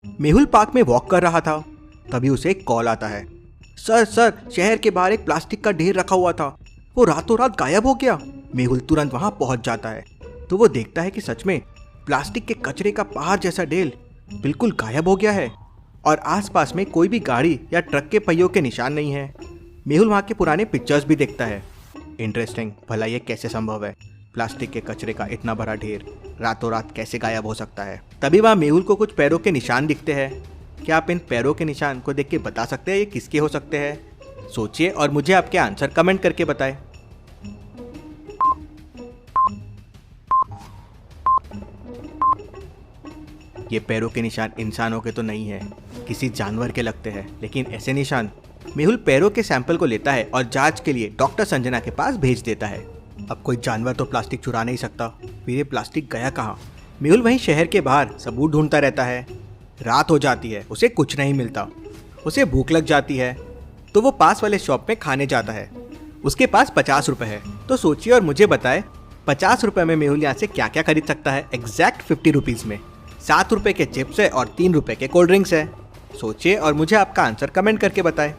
Mehul park में walk कर रहा था, तभी उसे एक कॉल आता है। सर सर, शहर के बाहर एक प्लास्टिक का ढेर रखा हुआ था, वो रातों रात गायब हो गया। मेहुल तुरंत वहां पहुंच जाता है तो वो देखता है कि सच में प्लास्टिक के कचरे का पहाड़ जैसा ढेर बिल्कुल गायब हो गया है और आसपास में कोई भी गाड़ी या ट्रक के पहियों के निशान नहीं है। मेहुल वहाँ के पुराने पिक्चर्स भी देखता है। इंटरेस्टिंग, भला ये कैसे संभव है? प्लास्टिक के कचरे का इतना बड़ा ढेर रातों रात कैसे गायब हो सकता है? तभी वहाँ मेहुल को कुछ पैरों के निशान दिखते हैं। क्या आप इन पैरों के निशान को देख के बता सकते हैं ये किसके हो सकते हैं? सोचिए और मुझे आपके आंसर कमेंट करके बताएं। ये पैरों के निशान इंसानों के तो नहीं है, किसी जानवर के लगते हैं। लेकिन ऐसे निशान? मेहुल पैरों के सैंपल को लेता है और जांच के लिए डॉक्टर संजना के पास भेज देता है। अब कोई जानवर तो प्लास्टिक चुरा नहीं सकता, फिर ये प्लास्टिक गया कहाँ? मेहुल वहीं शहर के बाहर सबूत ढूंढता रहता है। रात हो जाती है, उसे कुछ नहीं मिलता। उसे भूख लग जाती है तो वो पास वाले शॉप में खाने जाता है। उसके पास 50 रुपए है। तो सोचिए और मुझे बताए 50 रुपए में मेहुल यहाँ से क्या क्या खरीद सकता है? एग्जैक्ट 50 रुपीज में 7 रुपए के चिप्स है और 3 रुपए के कोल्ड ड्रिंक्स है। सोचिए और मुझे आपका आंसर कमेंट करके बताएं।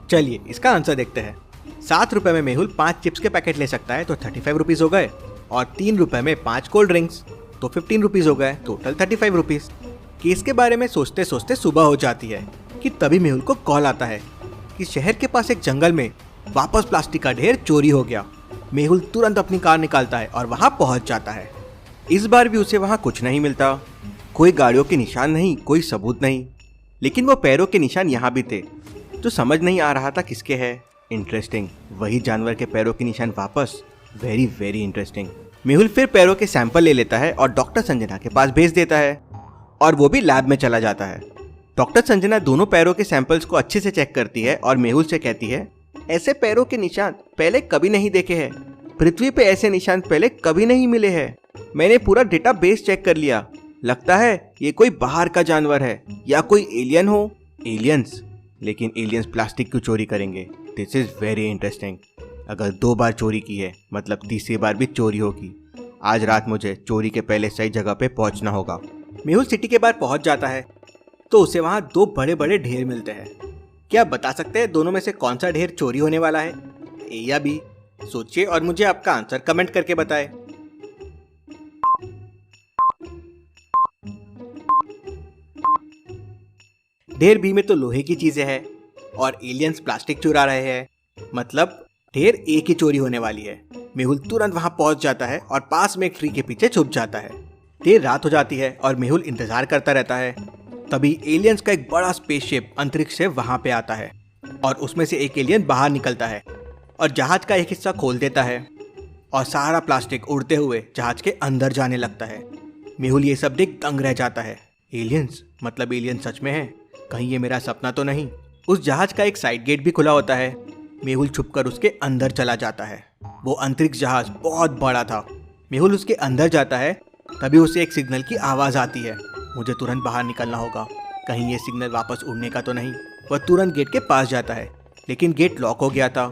चलिए इसका आंसर देखते हैं। 7 रुपए में मेहुल 5 चिप्स के पैकेट ले सकता है तो 35 रुपीज हो गए, और 3 रुपए में 5 कोल्ड ड्रिंक्स तो 15 रुपीज हो गए, टोटल 35 रुपीज। केस के बारे में सोचते सोचते सुबह हो जाती है कि तभी मेहुल को कॉल आता है कि शहर के पास एक जंगल में वापस प्लास्टिक का ढेर चोरी हो गया। मेहुल तुरंत अपनी कार निकालता है और वहां पहुंच जाता है। इस बार भी उसे वहां कुछ नहीं मिलता, कोई गाड़ियों के निशान नहीं, कोई सबूत नहीं। लेकिन वो पैरों के निशान यहाँ भी थे, तो समझ नहीं आ रहा था किसके है। इंटरेस्टिंग, वही जानवर के पैरों के निशान वापस। Very very interesting. मेहुल फिर पैरों के सैंपल ले लेता है और डॉक्टर संजना के पास भेज देता है, और वो भी लैब में चला जाता है। डॉक्टर संजना दोनों पैरों के सैंपल्स को अच्छे से चेक करती है और मेहुल से कहती है, ऐसे पैरों के निशान पहले कभी नहीं देखे हैं। पृथ्वी पे ऐसे निशान पहले कभी नहीं मिले हैं। मैंने पूरा डेटाबेस चेक कर लिया। लगता है ये कोई बाहर का जानवर है या कोई एलियन हो। एलियंस? लेकिन एलियंस प्लास्टिक क्यों चोरी करेंगे? This is very interesting. अगर 2 बार चोरी की है मतलब तीसरी बार भी चोरी होगी। आज रात मुझे चोरी के पहले सही जगह पे पहुंचना होगा। मेहुल सिटी के बाहर पहुंच जाता है तो उसे वहां 2 बड़े बड़े ढेर मिलते हैं। क्या आप बता सकते हैं दोनों में से कौन सा ढेर चोरी होने वाला है? ए या बी? सोचिए और मुझे आपका आंसर कमेंट करके बताएं। ढेर बी में तो लोहे की चीजें हैं और एलियंस प्लास्टिक चुरा रहे हैं, मतलब ढेर ए की चोरी होने वाली है। मेहुल तुरंत वहां पहुंच जाता है और पास में एक ट्री के पीछे छुप जाता है। देर रात हो जाती है और मेहुल इंतजार करता रहता है। तभी एलियंस का एक बड़ा स्पेसशिप अंतरिक्ष से वहां पे आता है और उसमें से एक एलियन बाहर निकलता है और जहाज का एक हिस्सा खोल देता है और सारा प्लास्टिक उड़ते हुए जहाज के अंदर जाने लगता है। मेहुल ये सब देख दंग रह जाता है। एलियंस? मतलब एलियन सच में है? कहीं ये मेरा सपना तो नहीं? उस जहाज का एक साइड गेट भी खुला होता है। मेहुल छुपकर उसके अंदर चला जाता है। वो अंतरिक्ष जहाज बहुत बड़ा था। मेहुल उसके अंदर जाता है, तभी उसे एक सिग्नल की आवाज आती है। मुझे तुरंत बाहर निकलना होगा, कहीं ये सिग्नल वापस उड़ने का तो नहीं। वह तुरंत गेट के पास जाता है, लेकिन गेट लॉक हो गया था।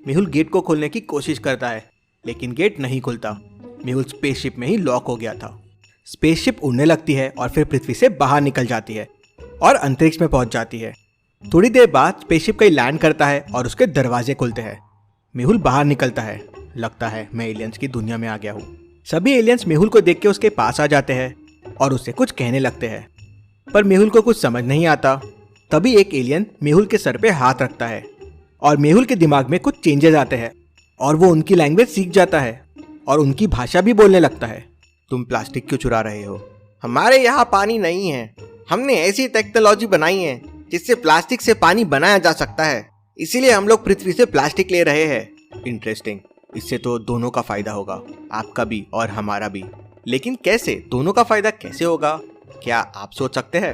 मेहुल गेट को खोलने की कोशिश करता है, लेकिन गेट नहीं खुलता। मेहुल स्पेसशिप में ही लॉक हो गया था। स्पेसशिप उड़ने लगती है और फिर पृथ्वी से बाहर निकल जाती है और अंतरिक्ष में पहुंच जाती है। थोड़ी देर बाद स्पेसशिप कहीं लैंड करता है और उसके दरवाजे खुलते हैं। मेहुल बाहर निकलता है। लगता है मैं एलियंस की दुनिया में आ गया हूँ। सभी एलियंस मेहुल को देख के उसके पास आ जाते हैं और उससे कुछ कहने लगते हैं, पर मेहुल को कुछ समझ नहीं आता। तभी एक एलियन मेहुल के सर पे हाथ रखता है और मेहुल के दिमाग में कुछ चेंजेस आते हैं और वो उनकी लैंग्वेज सीख जाता है और उनकी भाषा भी बोलने लगता है। तुम प्लास्टिक क्यों चुरा रहे हो? हमारे यहाँ पानी नहीं है। हमने ऐसी टेक्नोलॉजी बनाई है जिससे प्लास्टिक से पानी बनाया जा सकता है, इसीलिए हम लोग पृथ्वी से प्लास्टिक ले रहे हैं। इंटरेस्टिंग, इससे तो दोनों का फायदा होगा, आपका भी और हमारा भी। लेकिन कैसे? दोनों का फायदा कैसे होगा? क्या आप सोच सकते हैं?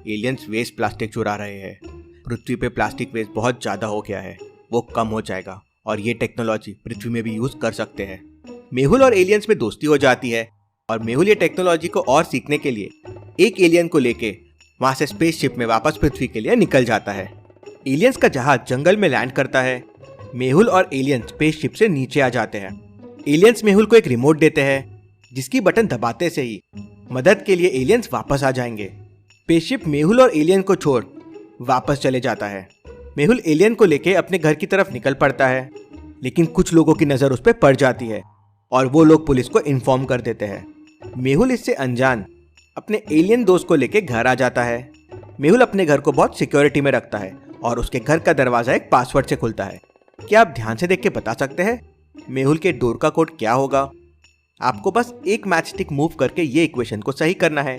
एलियंस वेस्ट प्लास्टिक चुरा रहे हैं। पृथ्वी पे प्लास्टिक वेस्ट बहुत ज्यादा हो गया है, वो कम हो जाएगा और ये टेक्नोलॉजी पृथ्वी में भी यूज कर सकते हैं। मेहुल और एलियंस में दोस्ती हो जाती है और मेहुल ये टेक्नोलॉजी को और सीखने के लिए एक एलियन को लेके वहां से स्पेसशिप में वापस पृथ्वी के लिए निकल जाता है। एलियंस का जहाज जंगल में लैंड करता है। मेहुल और एलियन स्पेसशिप से नीचे आ जाते हैं। एलियंस मेहुल को एक रिमोट देते हैं जिसकी बटन दबाते से ही मदद के लिए एलियंस वापस आ जाएंगे। स्पेसशिप मेहुल और एलियन को छोड़ वापस चले जाता है। मेहुल एलियन को लेके अपने घर की तरफ निकल पड़ता है, लेकिन कुछ लोगों की नज़र उस पर पड़ जाती है और वो लोग पुलिस को इन्फॉर्म कर देते हैं। मेहुल इससे अनजान अपने एलियन दोस्त को लेके घर आ जाता है। मेहुल अपने घर को बहुत सिक्योरिटी में रखता है और उसके घर का दरवाजा एक पासवर्ड से खुलता है। क्या आप ध्यान से देख के बता सकते हैं मेहुल के डोर का कोड क्या होगा? आपको बस एक मैच स्टिक मूव करके ये इक्वेशन को सही करना है।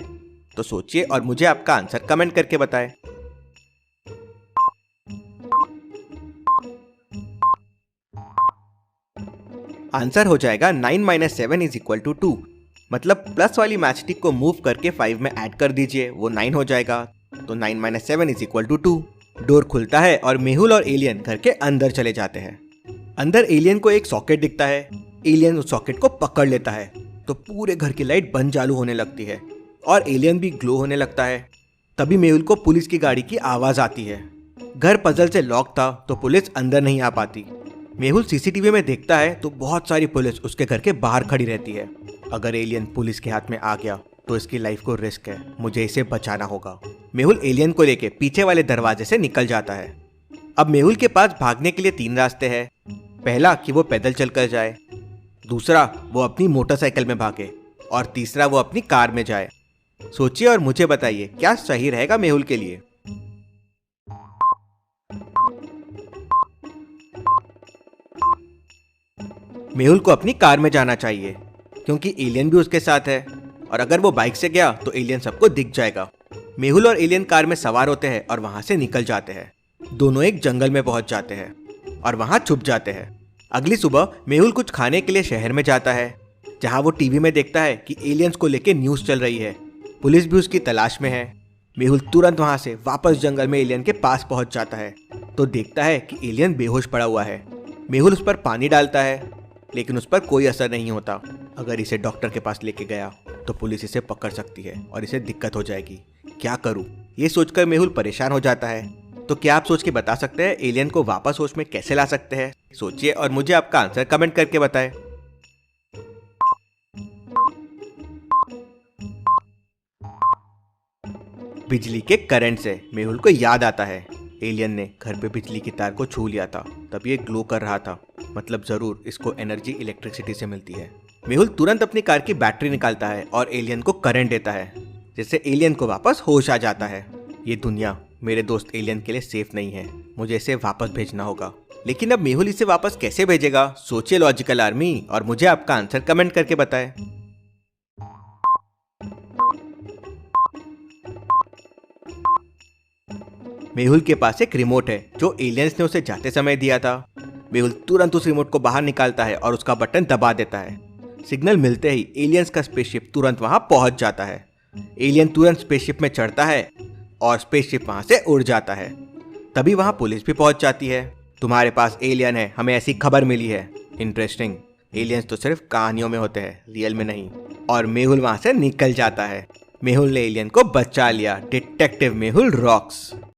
तो सोचिए और मुझे आपका आंसर कमेंट करके बताएं। आंसर हो जाएगा 9 - 7 = 2। मतलब प्लस वाली मैच स्टिक को मूव करके 5 में ऐड कर दीजिए, वो 9 हो जाएगा। तो 9 - 7 = 2। डोर खुलता है और मेहुल और एलियन घर के अंदर चले जाते हैं। अंदर एलियन को एक सॉकेट दिखता है। एलियन उस सॉकेट को पकड़ लेता है तो पूरे घर की लाइट बंद चालू होने लगती है और एलियन भी ग्लो होने लगता है। तभी मेहुल को पुलिस की गाड़ी की आवाज़ आती है। घर पजल से लॉक था तो पुलिस अंदर नहीं आ पाती। मेहुल सीसीटीवी में देखता है तो बहुत सारी पुलिस उसके घर के बाहर खड़ी रहती है। अगर एलियन पुलिस के हाथ में आ गया तो इसकी लाइफ को रिस्क है, मुझे इसे बचाना होगा। मेहुल एलियन को लेके पीछे वाले दरवाजे से निकल जाता है। अब मेहुल के पास भागने के लिए 3 रास्ते हैं। पहला कि वो पैदल चलकर जाए, दूसरा वो अपनी मोटरसाइकिल में भागे और तीसरा वो अपनी कार में जाए। सोचिए और मुझे बताइए क्या सही रहेगा मेहुल के लिए। मेहुल को अपनी कार में जाना चाहिए क्योंकि एलियन भी उसके साथ है और अगर वो बाइक से गया तो एलियन सबको दिख जाएगा। मेहुल और एलियन कार में सवार होते हैं और वहां से निकल जाते हैं। दोनों एक जंगल में पहुंच जाते हैं और वहां छुप जाते हैं। अगली सुबह मेहुल कुछ खाने के लिए शहर में जाता है, जहां वो टीवी में देखता है कि एलियंस को लेके न्यूज़ चल रही है। पुलिस भी उसकी तलाश में है। मेहुल तुरंत वहां से वापस जंगल में एलियन के पास पहुंच जाता है तो देखता है कि एलियन बेहोश पड़ा हुआ है। मेहुल उस पर पानी डालता है लेकिन उस पर कोई असर नहीं होता। अगर इसे डॉक्टर के पास लेके गया तो पुलिस इसे पकड़ सकती है और इसे दिक्कत हो जाएगी। क्या करूं? ये सोचकर मेहुल परेशान हो जाता है। तो क्या आप सोच के बता सकते हैं एलियन को वापस होश में कैसे ला सकते हैं? सोचिए और मुझे आपका आंसर कमेंट करके बताएं। बिजली के करंट से मेहुल को याद आता है एलियन ने घर पे बिजली की तार को छू लिया था, तब ये ग्लो कर रहा था। मतलब जरूर इसको एनर्जी इलेक्ट्रिसिटी से मिलती है। मेहुल तुरंत अपनी कार की बैटरी निकालता है और एलियन को करंट देता है, जिससे एलियन को वापस होश आ जाता है। ये दुनिया मेरे दोस्त एलियन के लिए सेफ नहीं है, मुझे इसे वापस भेजना होगा। लेकिन अब मेहुल इसे वापस कैसे भेजेगा? सोचिए लॉजिकल आर्मी और मुझे आपका आंसर कमेंट करके बताएं। मेहुल के पास एक रिमोट है जो एलियंस ने उसे जाते समय दिया था। मेहुल तुरंत उस रिमोट को बाहर निकालता है और उसका बटन दबा देता है। सिग्नल मिलते ही एलियंस का स्पेसशिप तुरंत वहां पहुंच जाता है। एलियन तुरंत स्पेसशिप में चढ़ता है और स्पेसशिप वहां से उड़ जाता है। तभी वहां पुलिस भी पहुंच जाती है। तुम्हारे पास एलियन है, हमें ऐसी खबर मिली है। इंटरेस्टिंग, एलियंस तो सिर्फ कहानियों में होते हैं, रियल में नहीं। और मेहुल वहां से निकल जाता है। मेहुल ने एलियन को बचा लिया। Detective Mehul rocks.